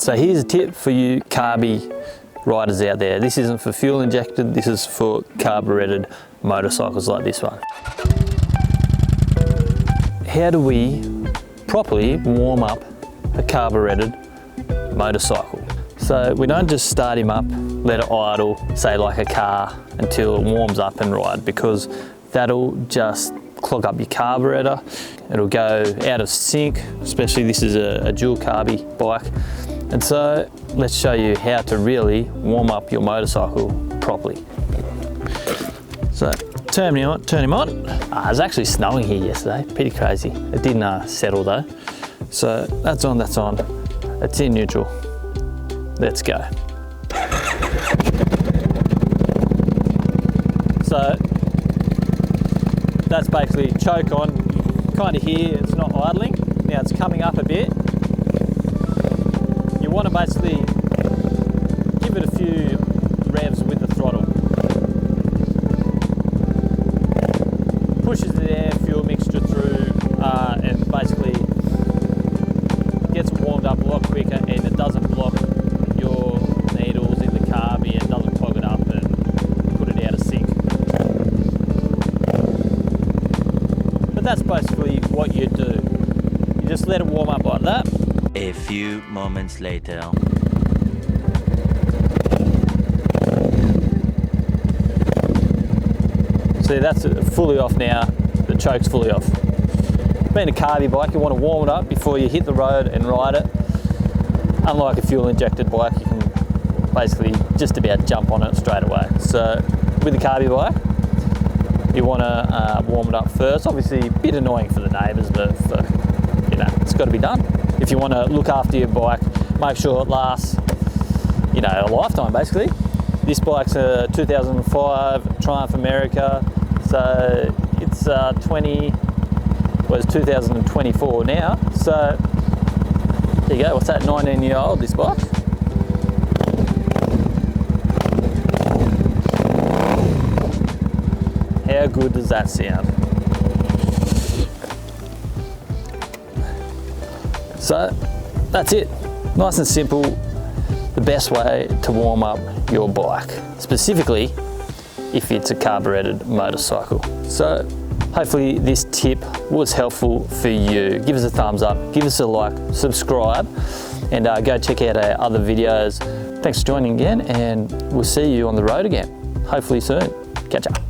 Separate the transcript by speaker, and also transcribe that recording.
Speaker 1: So here's a tip for you carby riders out there. This isn't for fuel injected, this is for carbureted motorcycles like this one. How do we properly warm up a carbureted motorcycle? So we don't just start him up, let it idle, say like a car, until it warms up and ride, because that'll just clog up your carburetor. It'll go out of sync, especially this is a dual carby bike. And so let's show you how to really warm up your motorcycle properly. So turn him on. It was actually snowing here yesterday, pretty crazy. It didn't settle though. So that's on. It's in neutral. Let's go. So that's basically choke on. Kind of here, it's not idling. Now it's coming up a bit. You want to basically give it a few revs with the throttle. Pushes the air fuel mixture through and basically gets it warmed up a lot quicker, and it doesn't block your needles in the carby and doesn't clog it up and put it out of sync. But that's basically what you do. You just let it warm up like that.
Speaker 2: A few moments later.
Speaker 1: See, that's fully off now. The choke's fully off. Being a carby bike, you want to warm it up before you hit the road and ride it. Unlike a fuel injected bike, you can basically just about jump on it straight away. So with a carby bike, you want to warm it up first. Obviously a bit annoying for the neighbours, but it's got to be done. If you want to look after your bike, make sure it lasts, a lifetime basically. This bike's a 2005 Triumph America, so it's 2024 now. So there you go. What's that? 19-year-old this bike. How good does that sound? So that's it. Nice and simple. The best way to warm up your bike, specifically if it's a carbureted motorcycle. So hopefully this tip was helpful for you. Give us a thumbs up, give us a like, subscribe, and go check out our other videos. Thanks for joining again, and we'll see you on the road again, hopefully soon. Catch up.